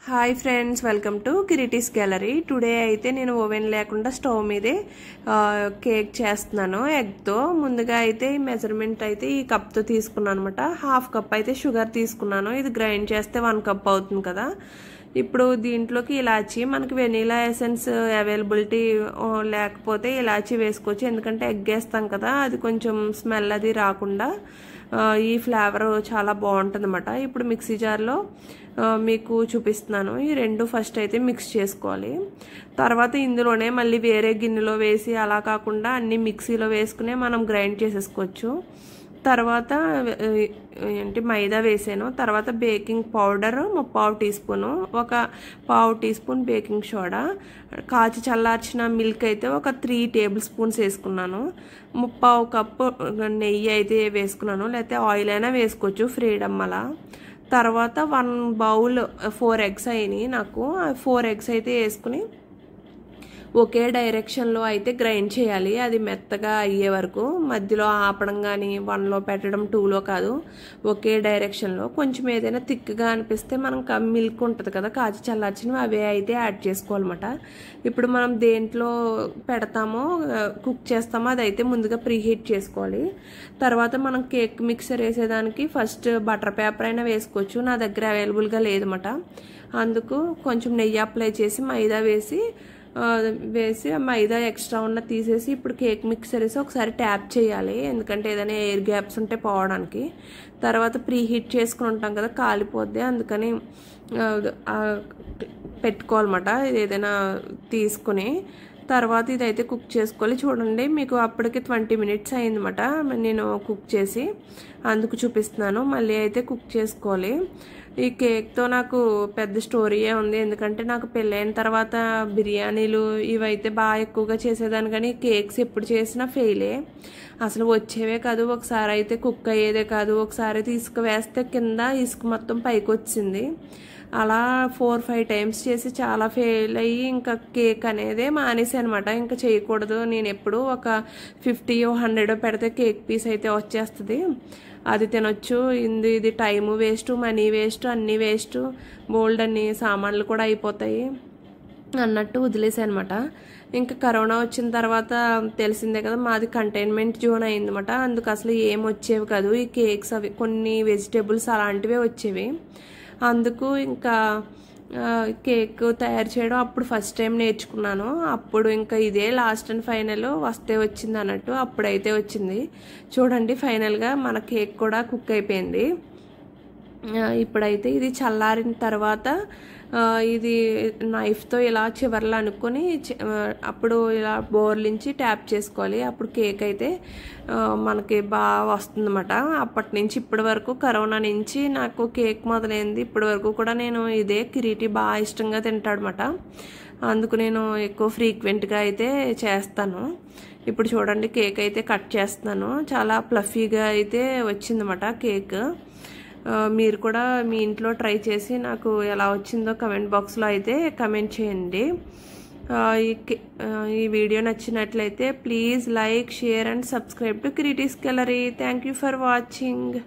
Hi friends, welcome to Kiriti's gallery. Today అయితే నేను oven లేకుండా స్టవ్ మీదే కేక్ చేస్తున్నాను ఎగ్తో. ముందుగా అయితే ఈ మెజర్మెంట్ అయితే ఈ కప్తో తీసుకున్నాను అనమాట. హాఫ్ కప్ అయితే షుగర్ తీసుకున్నాను. ఇది గ్రైండ్ చేస్తే 1 కప్ అవుతుంది కదా. ఇప్పుడు దీంట్లోకి ఇలాచీ, మనకి వెనీలా ఎసెన్స్ అవైలబిలిటీ లేకపోతే ఇలాచీ వేసుకోవచ్చు, ఎందుకంటే ఎగ్ వేస్తాం కదా, అది కొంచెం స్మెల్ అది రాకుండా ఈ ఫ్లేవర్ చాలా బాగుంటుంది అన్నమాట. ఇప్పుడు మిక్సీ జార్లో మీకు చూపిస్తున్నాను. ఈ రెండు ఫస్ట్ అయితే మిక్స్ చేసుకోవాలి. తర్వాత ఇందులోనే మళ్ళీ వేరే గిన్నెలో వేసి అలా కాకుండా అన్ని మిక్సీలో వేసుకునే మనం గ్రైండ్ చేసేసుకోవచ్చు. తర్వాత మైదా వేసాను. తర్వాత baking powder 3/4 teaspoon, 1/4 teaspoon baking soda, కాచి చల్లార్చిన మిల్క్ అయితే ఒక 3 టేబుల్ స్పూన్స్ వేసుకున్నాను. 3/4 కప్పు నెయ్యి అయితే వేసుకున్నాను, లేకపోతే ఆయిల్ అయినా వేసుకోవచ్చు, ఫ్రీడమ్ అలా. తర్వాత 1 బౌల్ 4 ఎగ్స్ అయినాయి నాకు. 4 ఎగ్స్ అయితే వేసుకుని ఒకే డైరెక్షన్లో అయితే గ్రైండ్ చేయాలి, అది మెత్తగా అయ్యే వరకు. మధ్యలో ఆపడం కానీ 1లో పెట్టడం 2లో కాదు, ఒకే డైరెక్షన్లో. కొంచెం ఏదైనా థిక్గా అనిపిస్తే మనం మిల్క్ ఉంటుంది కదా కాచి చల్లార్చినవి, అవే అయితే యాడ్ చేసుకోవాలన్నమాట. ఇప్పుడు మనం దేంట్లో పెడతామో కుక్ చేస్తామో అదైతే ముందుగా ప్రీహీట్ చేసుకోవాలి. తర్వాత మనం కేక్ మిక్సర్ వేసేదానికి ఫస్ట్ బటర్ పేపర్ అయినా వేసుకోవచ్చు, నా దగ్గర అవైలబుల్గా లేదన్నమాట. అందుకు కొంచెం నెయ్యి అప్లై చేసి మైదా వేసి మైదా ఎక్స్ట్రా ఉన్న తీసేసి ఇప్పుడు కేక్ మిక్సర్ వేసి ఒకసారి ట్యాప్ చేయాలి, ఎందుకంటే ఏదైనా ఎయిర్ గ్యాప్స్ ఉంటే పోవడానికి. తర్వాత ప్రీహీట్ చేసుకుని ఉంటాం కదా, కాలిపోద్ది, అందుకని పెట్టుకోవాలన్నమాట ఏదైనా తీసుకుని. తర్వాత ఇదైతే కుక్ చేసుకోవాలి. చూడండి, మీకు అప్పటికి 20 మినిట్స్ అయిందన్నమాట నేను కుక్ చేసి, అందుకు చూపిస్తున్నాను. మళ్ళీ అయితే కుక్ చేసుకోవాలి. ఈ కేక్తో నాకు పెద్ద స్టోరీయే ఉంది, ఎందుకంటే నాకు పెళ్ళైన తర్వాత బిర్యానీలు ఇవైతే బాగా ఎక్కువగా చేసేదాన్ని, కానీ కేక్స్ ఎప్పుడు చేసినా ఫెయిలే, అసలు వచ్చేవే కాదు. ఒకసారి అయితే కుక్ అయ్యేదే కాదు, ఒకసారి అయితే ఇసుక వేస్తే కింద ఇసుక మొత్తం పైకి వచ్చింది. అలా 4-5 టైమ్స్ చేసి చాలా ఫెయిల్ అయ్యి ఇంకా కేక్ అనేది మానేసి అనమాట. ఇంకా చేయకూడదు, నేను ఎప్పుడు ఒక 50-100 పెడితే కేక్ పీస్ అయితే వచ్చేస్తుంది, అది తినొచ్చు. ఇది టైము వేస్ట్, మనీ వేస్ట్, అన్నీ వేస్ట్, బోల్డ్ అన్ని సామాన్లు కూడా అయిపోతాయి అన్నట్టు వదిలేసాయి అనమాట. ఇంకా కరోనా వచ్చిన తర్వాత తెలిసిందే కదా, మాది కంటైన్మెంట్ జోన్ అయిందన్నమాట. అందుకు అసలు ఏం వచ్చేవి కాదు, ఈ కేక్స్ అవి కొన్ని వెజిటేబుల్స్ అలాంటివే వచ్చేవి. అందుకు ఇంకా కేక్ తయారు చేయడం అప్పుడు ఫస్ట్ టైం నేర్చుకున్నాను. అప్పుడు ఇంకా ఇదే లాస్ట్ అండ్ ఫైనల్ వస్తే వచ్చింది అన్నట్టు, అప్పుడైతే వచ్చింది. చూడండి, ఫైనల్గా మన కేక్ కూడా కుక్ అయిపోయింది. ఇప్పుడైతే ఇది చల్లారిన తర్వాత ఇది నైఫ్తో ఇలా చివర్లు అనుకొని అప్పుడు ఇలా బోర్లించి ట్యాప్ చేసుకోవాలి. అప్పుడు కేక్ అయితే మనకి బాగా వస్తుందన్నమాట. అప్పటి నుంచి ఇప్పటి వరకు, కరోనా నుంచి నాకు కేక్ మొదలైంది, ఇప్పటి వరకు కూడా నేను ఇదే కిరీటీ బాగా ఇష్టంగా తింటాడనమాట. అందుకు నేను ఎక్కువ ఫ్రీక్వెంట్గా అయితే చేస్తాను. ఇప్పుడు చూడండి, కేక్ అయితే కట్ చేస్తున్నాను. చాలా ప్లఫీగా అయితే వచ్చిందన్నమాట కేక్. మీరు కూడా మీ ఇంట్లో ట్రై చేసి నాకు ఎలా వచ్చిందో కమెంట్ బాక్స్లో అయితే కమెంట్ చేయండి. ఈ వీడియో నచ్చినట్లయితే please like, share and subscribe to Kiriti's gallery. Thank you for watching.